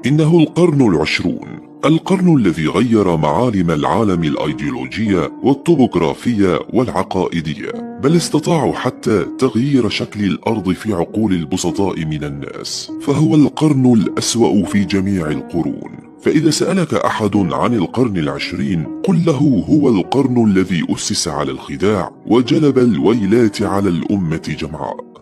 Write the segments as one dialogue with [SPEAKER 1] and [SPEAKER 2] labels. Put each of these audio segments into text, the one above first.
[SPEAKER 1] إنه القرن العشرون، القرن الذي غير معالم العالم الأيديولوجية والطبوغرافية والعقائدية، بل استطاعوا حتى تغيير شكل الأرض في عقول البسطاء من الناس، فهو القرن الأسوأ في جميع القرون. فإذا سألك أحد عن القرن العشرين قل له هو القرن الذي أسس على الخداع وجلب الويلات على الأمة جمعاء.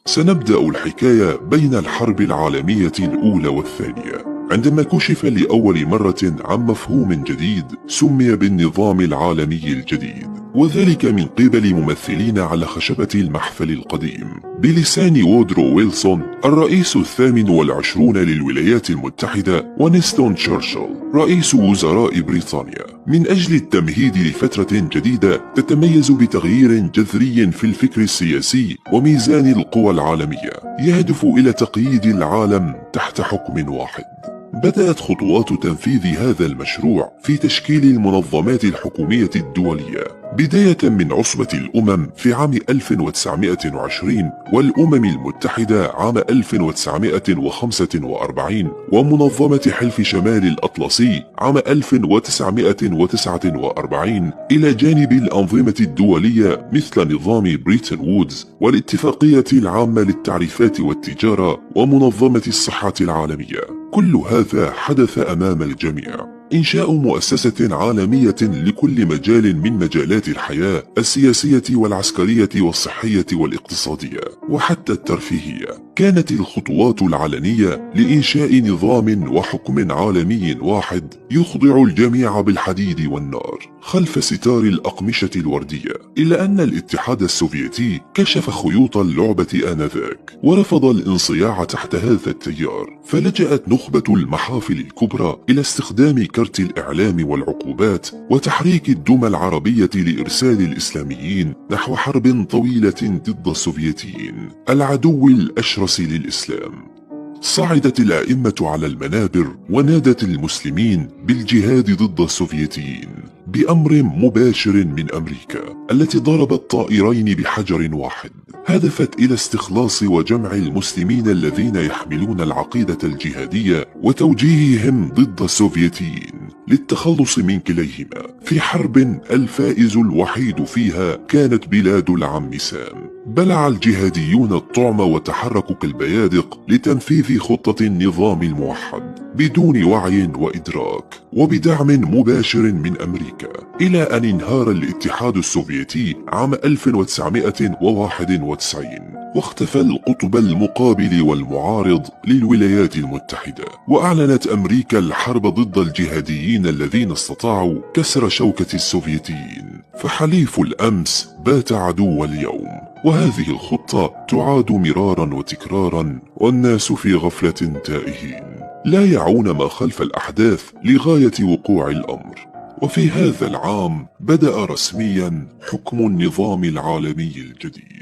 [SPEAKER 1] سنبدأ الحكاية بين الحرب العالمية الأولى والثانية، عندما كشف لأول مرة عن مفهوم جديد سمي بالنظام العالمي الجديد، وذلك من قبل ممثلين على خشبة المحفل القديم بلسان وودرو ويلسون الرئيس ال28 للولايات المتحدة، ونيستون تشرشل رئيس وزراء بريطانيا، من أجل التمهيد لفترة جديدة تتميز بتغيير جذري في الفكر السياسي وميزان القوى العالمية، يهدف إلى تقييد العالم تحت حكم واحد. بدأت خطوات تنفيذ هذا المشروع في تشكيل المنظمات الحكومية الدولية، بداية من عصبة الأمم في عام 1920 والأمم المتحدة عام 1945 ومنظمة حلف شمال الأطلسي عام 1949، إلى جانب الأنظمة الدولية مثل نظام بريتن وودز والاتفاقية العامة للتعريفات والتجارة ومنظمة الصحة العالمية. كل هذا حدث أمام الجميع. إنشاء مؤسسة عالمية لكل مجال من مجالات الحياة السياسية والعسكرية والصحية والاقتصادية وحتى الترفيهية. كانت الخطوات العلنية لإنشاء نظام وحكم عالمي واحد يخضع الجميع بالحديد والنار خلف ستار الأقمشة الوردية، إلا أن الاتحاد السوفيتي كشف خيوط اللعبة آنذاك ورفض الانصياع تحت هذا التيار، فلجأت نخبة المحافل الكبرى إلى استخدام كرت الإعلام والعقوبات وتحريك الدمى العربية لإرسال الإسلاميين نحو حرب طويلة ضد السوفيتيين العدو الأشرس للإسلام. صعدت الأئمة على المنابر ونادت المسلمين بالجهاد ضد السوفيتيين بأمر مباشر من أمريكا التي ضربت طائرين بحجر واحد، هدفت إلى استخلاص وجمع المسلمين الذين يحملون العقيدة الجهادية وتوجيههم ضد السوفيتيين للتخلص من كليهما في حرب الفائز الوحيد فيها كانت بلاد العم سام. بلع الجهاديون الطعم وتحركوا كالبيادق لتنفيذ خطة النظام الموحد بدون وعي وإدراك وبدعم مباشر من أمريكا، إلى أن انهار الاتحاد السوفيتي عام 1991 واختفى القطب المقابل والمعارض للولايات المتحدة، وأعلنت أمريكا الحرب ضد الجهاديين الذين استطاعوا كسر شوكة السوفيتيين. فحليف الأمس بات عدو اليوم، وهذه الخطة تعاد مرارا وتكرارا والناس في غفلة تائهين لا يعون ما خلف الأحداث لغاية وقوع الأمر. وفي هذا العام بدأ رسميا حكم النظام العالمي الجديد.